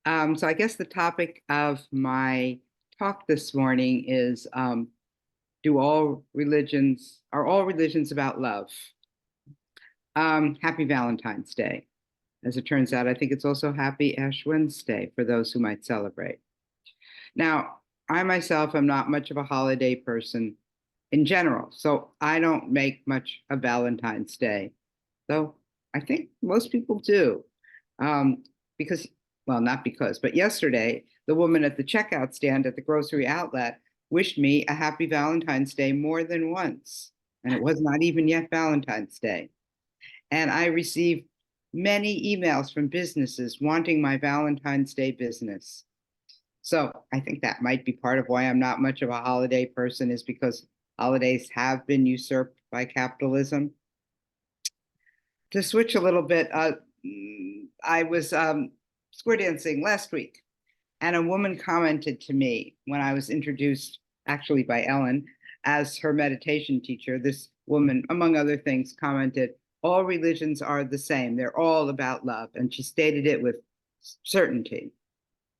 So I guess the topic of my talk this morning is are all religions about love? Happy Valentine's Day. As it turns out, I think it's also Happy Ash Wednesday for those who might celebrate. Now, I myself am not much of a holiday person in general, so I don't make much of Valentine's Day, though I think most people do. Um, because, well, not because, but yesterday, the woman at the checkout stand at the grocery outlet wished me a happy Valentine's Day more than once. And it was not even yet Valentine's Day. And I received many emails from businesses wanting my Valentine's Day business. So I think that might be part of why I'm not much of a holiday person, is because holidays have been usurped by capitalism. To switch a little bit, I was square dancing last week, and a woman commented to me when I was introduced, actually by Ellen, as her meditation teacher. This woman, among other things, commented, all religions are the same. They're all about love. And she stated it with certainty.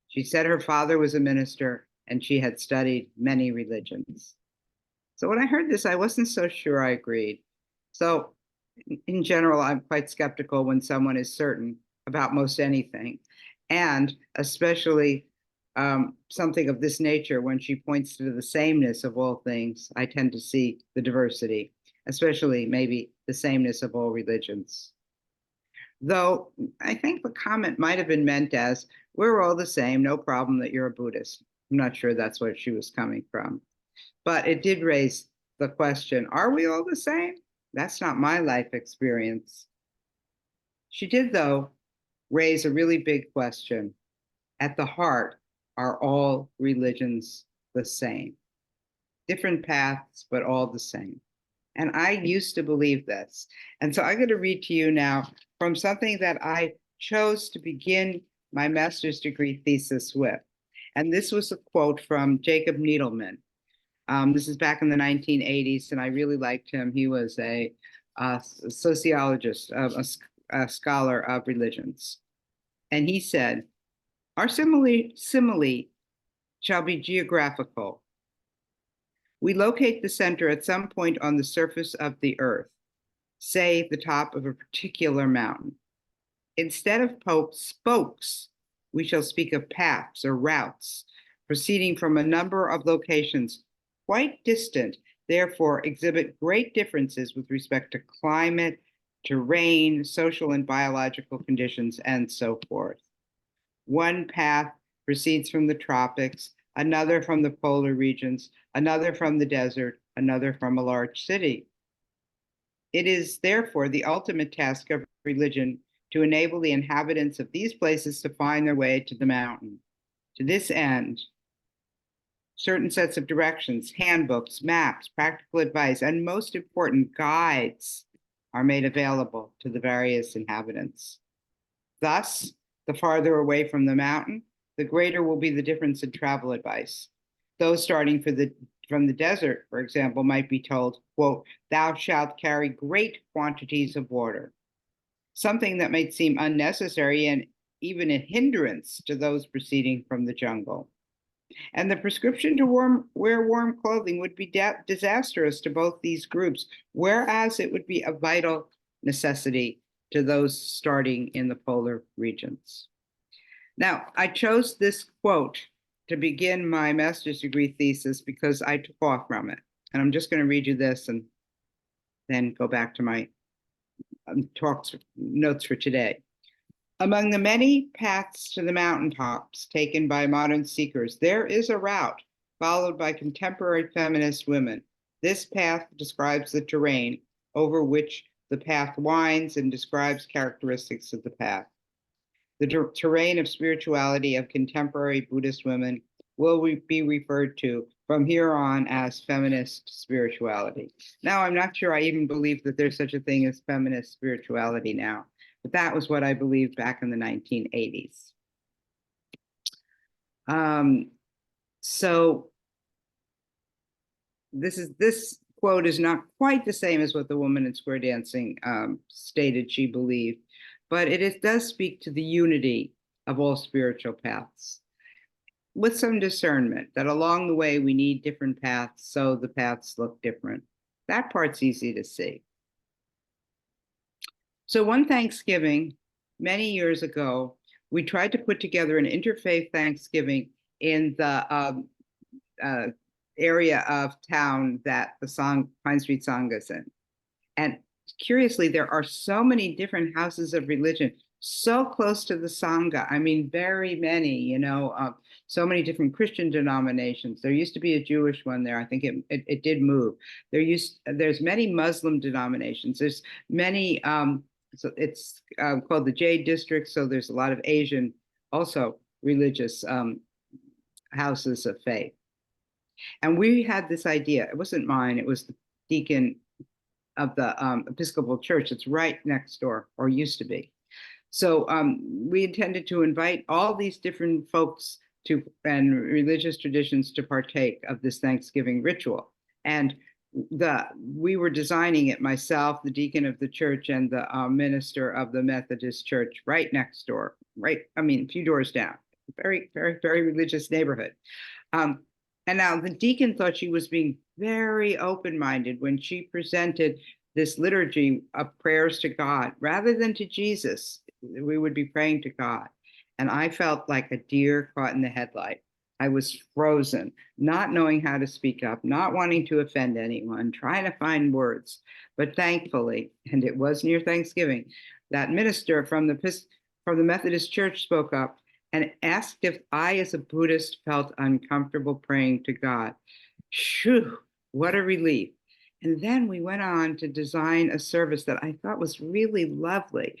She said her father was a minister and she had studied many religions. So when I heard this, I wasn't so sure I agreed. So in general, I'm quite skeptical when someone is certain about most anything, and especially something of this nature. When she points to the sameness of all things, I tend to see the diversity, especially maybe the sameness of all religions. Though I think the comment might have been meant as, we're all the same, no problem that you're a Buddhist. I'm not sure that's where she was coming from. But it did raise the question, are we all the same? That's not my life experience. She did, though, raise a really big question. At the heart, are all religions the same? Different paths, but all the same. And I used to believe this. And so I'm going to read to you now from something that I chose to begin my master's degree thesis with. And this was a quote from Jacob Needleman. This is back in the 1980s, and I really liked him. He was a sociologist, a scholar of religions. And he said, our simile shall be geographical. We locate the center at some point on the surface of the earth, say the top of a particular mountain. Instead of spokes, we shall speak of paths or routes proceeding from a number of locations quite distant, therefore exhibit great differences with respect to climate, terrain, social and biological conditions, and so forth. One path proceeds from the tropics, another from the polar regions, another from the desert, another from a large city. It is therefore the ultimate task of religion to enable the inhabitants of these places to find their way to the mountain. To this end, certain sets of directions, handbooks, maps, practical advice, and most important, guides are made available to the various inhabitants. Thus, the farther away from the mountain, the greater will be the difference in travel advice. Those starting from the desert, for example, might be told, quote, thou shalt carry great quantities of water, something that might seem unnecessary and even a hindrance to those proceeding from the jungle. And the prescription to wear warm clothing would be disastrous to both these groups, whereas it would be a vital necessity to those starting in the polar regions. Now, I chose this quote to begin my master's degree thesis because I took off from it. And I'm just going to read you this and then go back to my notes for today. Among the many paths to the mountaintops taken by modern seekers, there is a route followed by contemporary feminist women. This path describes the terrain over which the path winds and describes characteristics of the path. The terrain of spirituality of contemporary Buddhist women will be referred to from here on as feminist spirituality. Now, I'm not sure I even believe that there's such a thing as feminist spirituality now, but that was what I believed back in the 1980s. So this quote is not quite the same as what the woman in square dancing stated she believed, but it does speak to the unity of all spiritual paths, with some discernment that along the way we need different paths, so the paths look different. That part's easy to see. So one Thanksgiving, many years ago, we tried to put together an interfaith Thanksgiving in the area of town that the Pine Street Sangha is in. And curiously, there are so many different houses of religion so close to the Sangha. I mean, very many, so many different Christian denominations. There used to be a Jewish one there. I think it did move. There's many Muslim denominations. There's many, so it's called the Jade District. So there's a lot of Asian, also religious houses of faith. And we had this idea. It wasn't mine. It was the deacon of the Episcopal Church. It's right next door, or used to be. So we intended to invite all these different folks and religious traditions to partake of this Thanksgiving ritual. And we were designing it, myself, the deacon of the church, and the minister of the Methodist Church right next door, a few doors down. Very, very, very religious neighborhood. And now the deacon thought she was being very open-minded when she presented this liturgy of prayers to God. Rather than to Jesus, we would be praying to God. And I felt like a deer caught in the headlight. I was frozen, not knowing how to speak up, not wanting to offend anyone, trying to find words. But thankfully, and it was near Thanksgiving, that minister from the Methodist Church spoke up and asked if I, as a Buddhist, felt uncomfortable praying to God. Phew, what a relief. And then we went on to design a service that I thought was really lovely.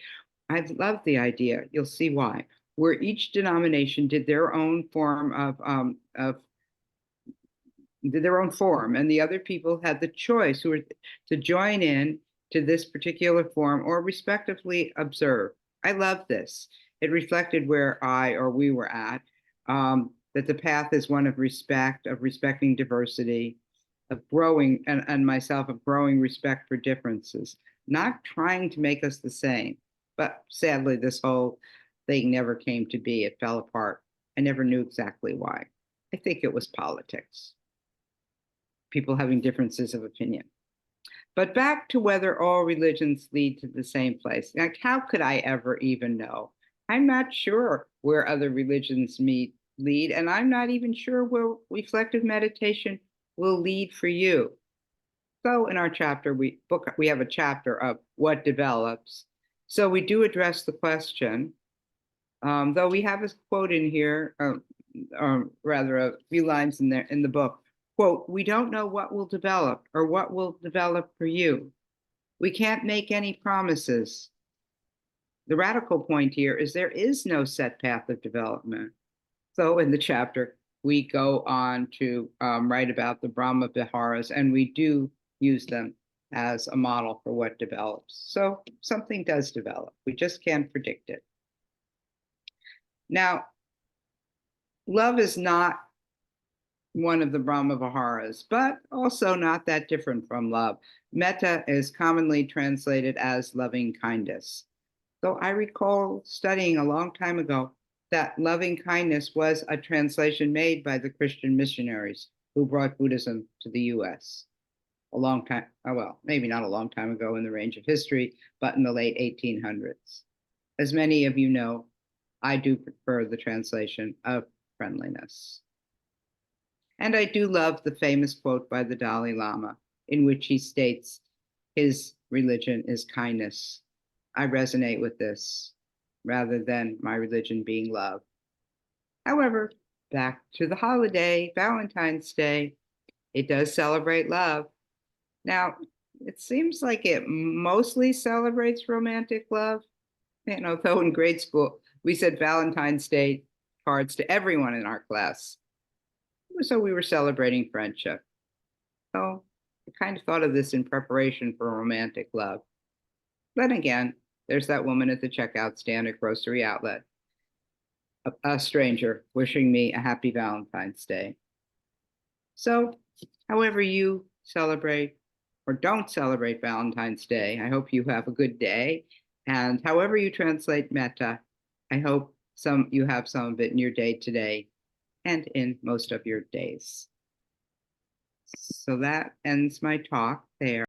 I loved the idea. You'll see why. Where each denomination did their own form did their own form, and the other people had the choice who were to join in to this particular form or respectively observe. I love this. It reflected where we were at, that the path is one of respect, of respecting diversity, of growing, and myself, of growing respect for differences, not trying to make us the same. But sadly, this whole thing never came to be. It fell apart. I never knew exactly why. I think it was politics, people having differences of opinion. But back to whether all religions lead to the same place. Like, how could I ever even know? I'm not sure where other religions lead, and I'm not even sure where reflective meditation will lead for you. So in our chapter, we have a chapter of what develops. So we do address the question, though we have a quote in here, or rather a few lines in the book. Quote, "We don't know what will develop or what will develop for you. We can't make any promises." The radical point here is there is no set path of development. So in the chapter, we go on to write about the Brahma Viharas, and we do use them as a model for what develops. So something does develop. We just can't predict it. Now, love is not one of the Brahma Viharas, but also not that different from love. Metta is commonly translated as loving kindness. So I recall studying a long time ago that loving kindness was a translation made by the Christian missionaries who brought Buddhism to the US a long time, maybe not a long time ago in the range of history, but in the late 1800s. As many of you know, I do prefer the translation of friendliness. And I do love the famous quote by the Dalai Lama, in which he states his religion is kindness. I resonate with this, rather than my religion being love. However, back to the holiday, Valentine's Day, it does celebrate love. Now, it seems like it mostly celebrates romantic love. Though in grade school, we said Valentine's Day cards to everyone in our class. So we were celebrating friendship. So I kind of thought of this in preparation for romantic love. Then again, there's that woman at the checkout stand at grocery outlet, a stranger wishing me a happy Valentine's Day. So however you celebrate or don't celebrate Valentine's Day, I hope you have a good day. And however you translate metta, I hope you have some of it in your day to day and in most of your days. So that ends my talk there.